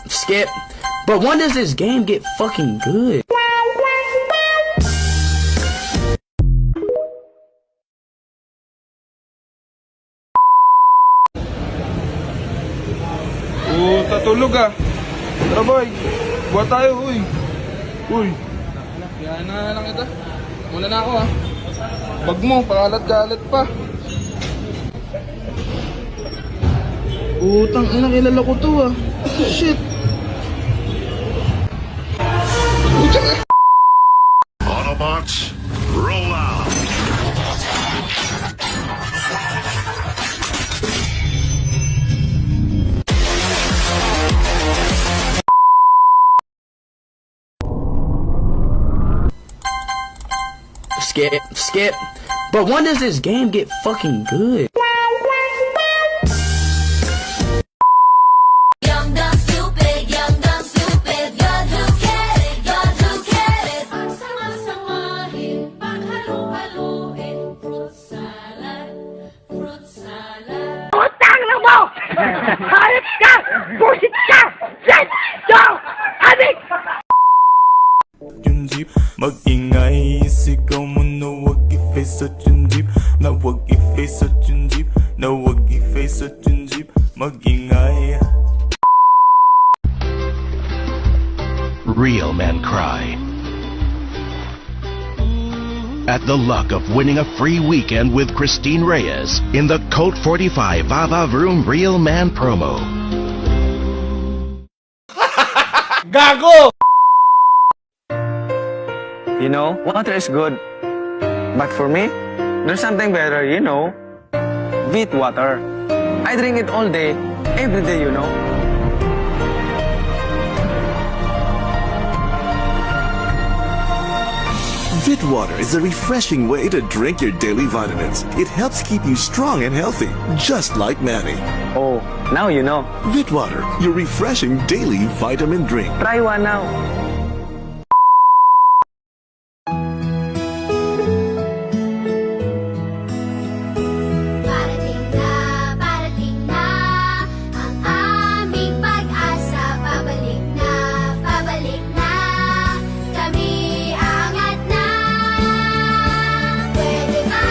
skip. But when does this game get fucking good? Tatulog ah. Tara boy, buhat tayo, uy. Uy. Yan na lang kita. Muna na ako ah. Bag mo, pakalat-kalat pa. Utang ina, kilala ko to ah. Shit. Autobots, roll out. Skip. But when does this game get fucking good? Young, dumb, stupid, you're too careless, you're too careless. Pagsama-samahin, paghalo-haloin, fruit salad, fruit salad. Utang lang mo! Hayop ka! Busit ka! Shit! Yo! Adik! Yung jeep, mag-ingay, sigaw mo na wag i-face at yung jeep, na wag i-face at yung jeep, na wag i-face at yung jeep, mag-ingay. Real men cry at the luck of winning a free weekend with Christine Reyes in the Colt 45 Vava Vroom Real Man promo. Gago! You know, water is good. But for me, there's something better, you know. Wheat water. I drink it all day, every day, you know. Vitwater is a refreshing way to drink your daily vitamins. It helps keep you strong and healthy, just like Manny. Oh, now you know. Vitwater, your refreshing daily vitamin drink. Try one now. Parating na, ang aming pag-asa. Pabalik na, kami angat na. Pwede ba,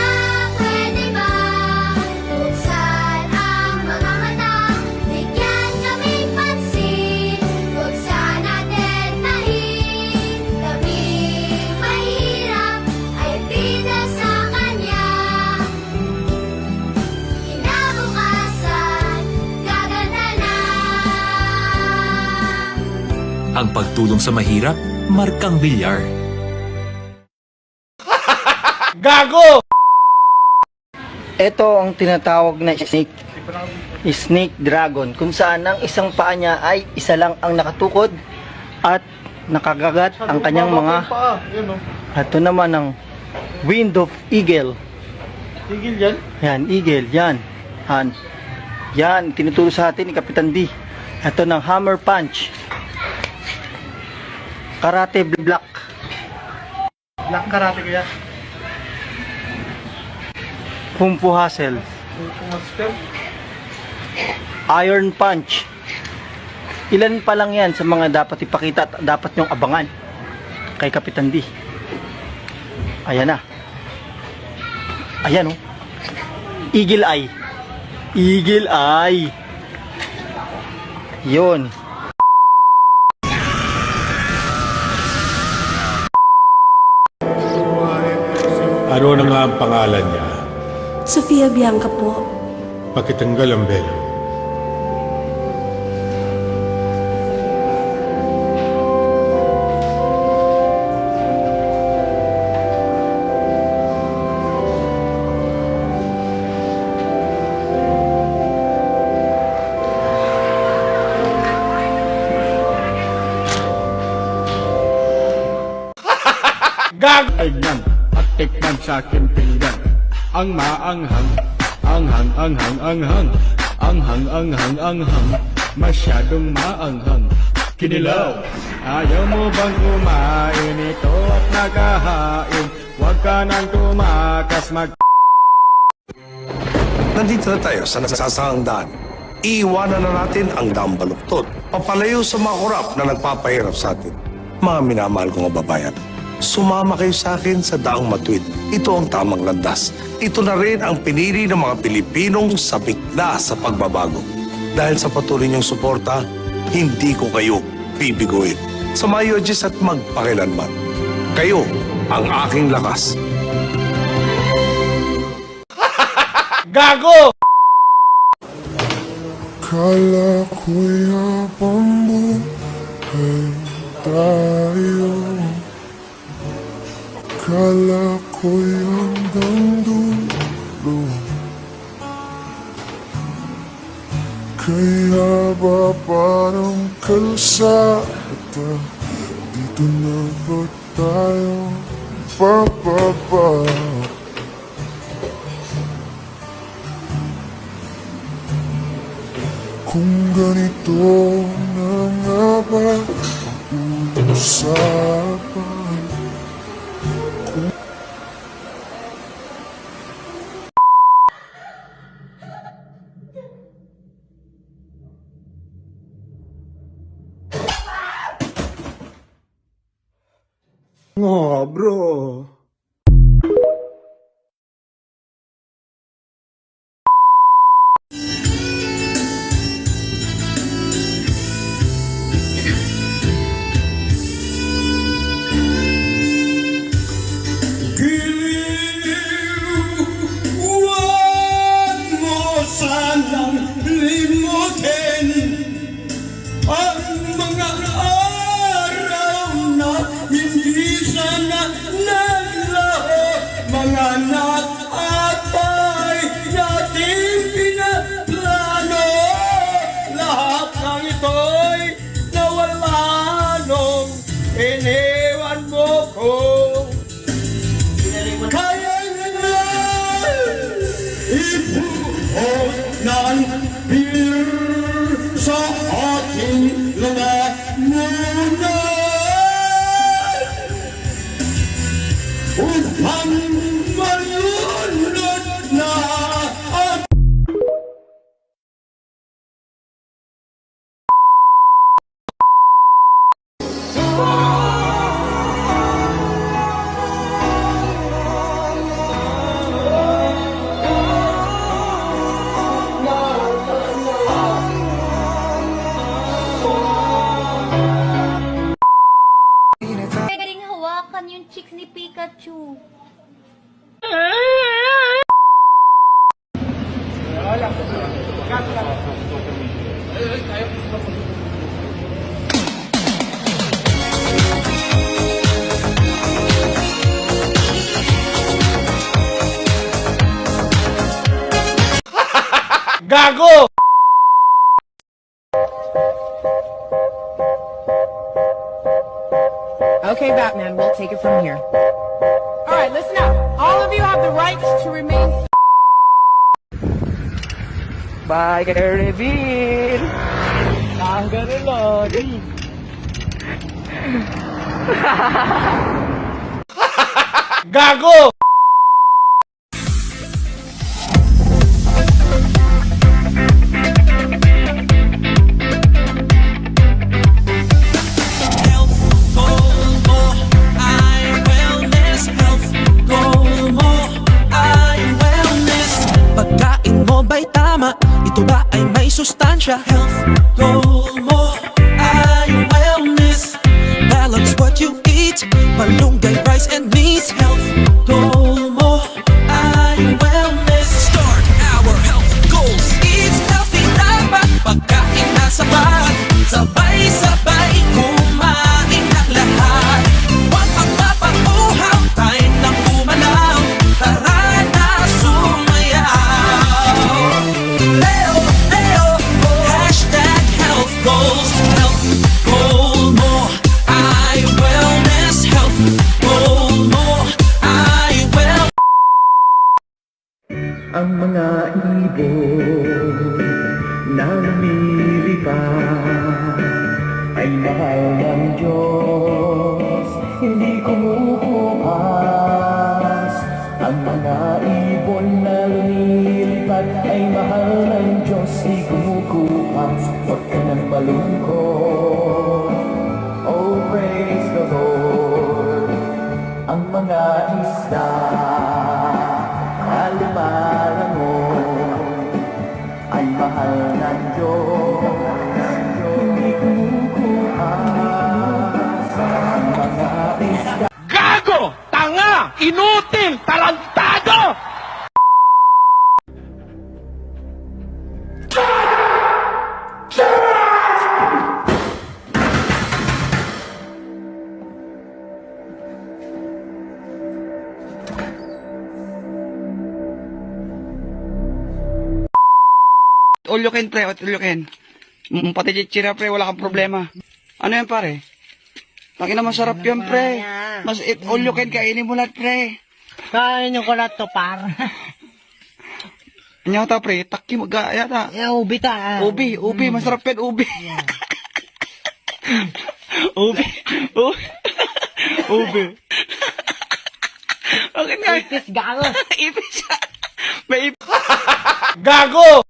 buksan ang mga mata, bigyan kaming pansin, huwag sana natin tahin. Kaming mahirap ay bida sa kanya. Kinabukasan, gaganda na. Ang pagtulong sa mahirap, markang Villar. Gago! Ito ang tinatawag na snake dragon, kung saan ang isang paa niya ay isa lang ang nakatukod at nakagagat ang kanyang mga. Ito naman ang wind of eagle. Tigil yan? Yan, eagle, yan. Yan, tinuturo sa atin ni Kapitan D. Ito ng hammer punch. Karate black. Black karate kaya? Kung Fu hustle. Master? Iron punch. Ilan pa lang yan sa mga dapat ipakita at dapat nyong abangan kay Kapitan D. Ayan na. Ayan oh. Eagle eye. Eagle eye. Yun. Ano na nga ang pangalan niya? Sofia Bianca po. Pakitanggal ang belo. Tignan at tikman sa akin pinggan. Ang maanghang, anghang, masyadong maanghang. Kinilaw, ayaw mo bang kumain ito at nakahain? Huwag ka nang tumakas Nandito na tayo sa nagsasangdaan. Iiwanan na natin ang dambaluktot. Papalayo sa mga korap na nagpapahirap sa atin. Mga minamahal kong kababayan, sumama kayo sa akin sa daang matuwid. Ito ang tamang landas. Ito na rin ang pinili ng mga Pilipinong sabik na sa pagbabago. Dahil sa patuloy niyong suporta, hindi ko kayo bibiguin. Sumayo Diyos at magpakilanman. Kayo ang aking lakas. Gago! Kala ko'y habang buhay tayo, kala ko'y hanggang dulo, kaya ba parang kalsada, dito na ba tayo bababa? Kung ganito na nga ba ang usapan? Oh, bro. Huwag mo sanang limutin ang mga araw na hindi sana naglaho. Mga anak at bahay nating pinaplano, lahat ng ito'y nawala nung iniwan mo ko. Kaya na ibuhos ng beer sa ating lalamunan upang malunod na ang Pwedeng hawakan yung chicks ni Pikachu. Gago! Okay, Batman, we'll take it from here. Alright, listen up. All of you have the right to remain. Bye, Reveal! Ang ganun, Lodi! Gago! Pagkain mo ba'y tama? Ito ba ay may sustansya? Health goal mo ay wellness. Balance what you eat, malunggay, rice and meat. Health goal mo ay wellness. Start our health goals. Eat healthy, dapat pagkain na sapat. Sabay-sabay kumain ng lahat. Huwag magpapauhaw, tayo nang umalaw. Tara na sumayaw. Leo, Leo, hashtag health goals. Health goal mo ay wellness. Health goal mo ay wellness. Ang mga ibon na lumilipad ay mahal ng Diyos, hindi kumukupas. Ang mga ibon na lumilipad ay mahal ng Diyos, hindi kumukupas. Inutil! Tarantado! All you can, pre. All you can. Pati chichira, pre. Wala kang problema. Ano yan, pare? Taki na masarap yan, pre. Mas all you can, kainin mo lahat, pre. Kainin ko lahat to, par. Ano ta, pre? Taki mag-aaya ta. Ubi ta. Ubi. Masarap yan, ubi. Ubi. Ubi. Okay nga. Ipis gago. Ipis. May ipis. Gago!